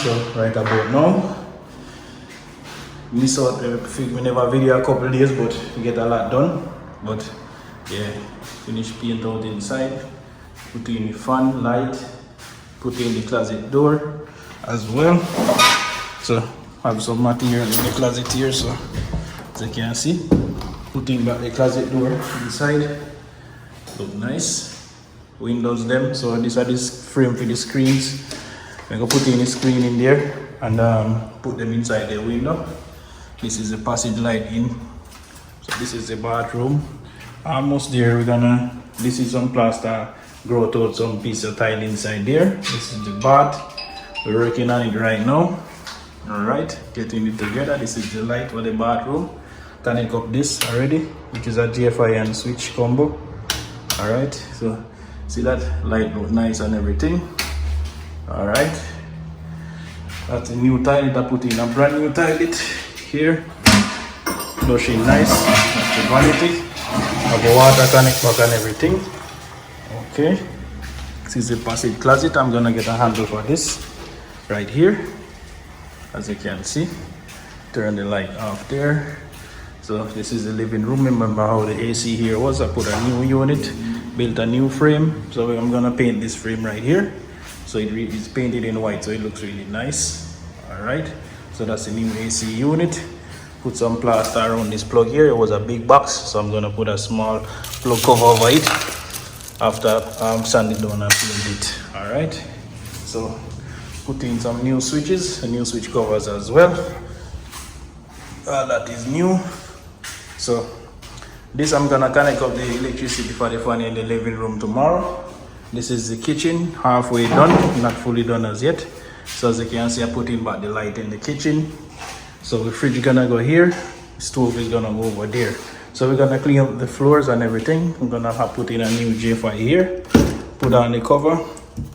so right about now. Miss out, we never video a couple days, but we get a lot done. But yeah, finish paint out inside, put in the fan, light, put in the closet door as well. So have some material in the closet here, so as you can see, putting back the closet door inside. Look nice. Windows them, so this are this frame for the screens. I'm gonna put in the screen in there and put them inside the window. This is the passage light in. So this is the bathroom. Almost there. This is some plaster, grow out some piece of tile inside there. This is the bath. We're working on it right now. Alright, getting it together. This is the light for the bathroom. Connect up this already, which is a GFI and switch combo. Alright, so see that light look nice and everything. Alright, that's a new tile that I put in, a brand new tile it here. Flushing nice. That's the vanity. Have a water connect back and everything. Okay, this is the passage closet. I'm gonna get a handle for this right here. As you can see, turn the light off there. So this is the living room. Remember how the AC here was? I put a new unit, built a new frame. So I'm gonna paint this frame right here. So it's painted in white, so it looks really nice. All right, so that's the new AC unit. Put some plaster around this plug here. It was a big box, so I'm gonna put a small plug cover over it after sand it down and paint it. All right, so put in some new switches and new switch covers as well. All that is new. So this I'm gonna connect up the electricity for the fan in the living room tomorrow. This is the kitchen, halfway done, not fully done as yet. So as you can see, I put in back the light in the kitchen. So the fridge is gonna go here, stove is gonna go over there. So we're gonna clean up the floors and everything. I'm gonna put in a new J5 here, put on the cover.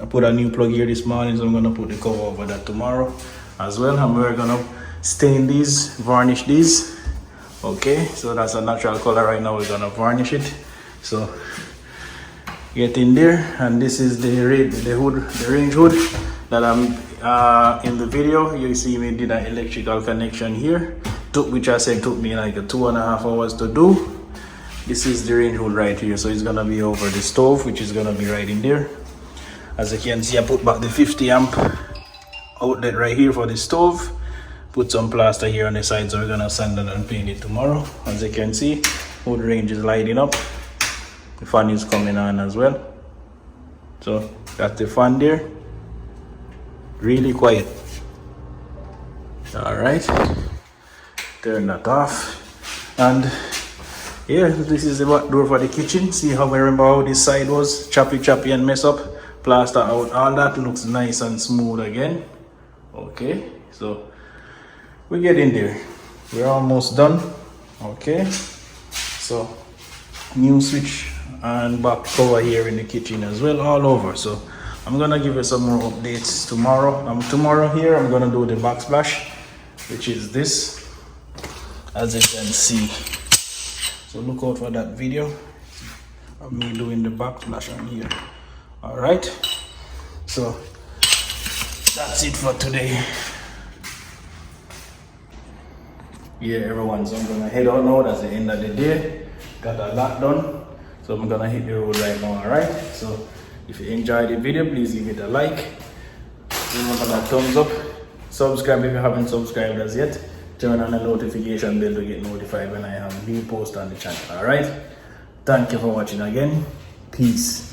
I put a new plug here this morning, so I'm gonna put the cover over that tomorrow as well. And we're gonna stain these, varnish these. Okay, so that's a natural color right now. We're gonna varnish it. So get in there, and this is the range hood that I'm in the video. You see me did an electrical connection here, which I said took me like 2.5 hours to do. This is the range hood right here, so it's gonna be over the stove, which is gonna be right in there. As you can see, I put back the 50 amp outlet right here for the stove. Put some plaster here on the side, so we're gonna sand it and paint it tomorrow. As you can see, hood range is lighting up. The fan is coming on as well. So that's the fan there. Really quiet. All right, turn that off. And yeah, this is the back door for the kitchen. See how I remember how this side was choppy and mess up. Plaster out, all that looks nice and smooth again. Okay, so we get in there. We're almost done. Okay, so new switch and back cover here in the kitchen as well, all over. So I'm gonna give you some more updates tomorrow. Tomorrow here I'm gonna do the backsplash, which is this, as you can see. So look out for that video of me doing the backsplash on here. All right, so that's it for today. Yeah, everyone, so I'm gonna head out now. That's the end of the day. Got a lot done, so I'm gonna hit the road right now. All right, so if you enjoyed the video, please give it a like. Remember that thumbs up. Subscribe if you haven't subscribed as yet. Turn on the notification bell to get notified when I have new posts on the channel. All right, thank you for watching again. Peace.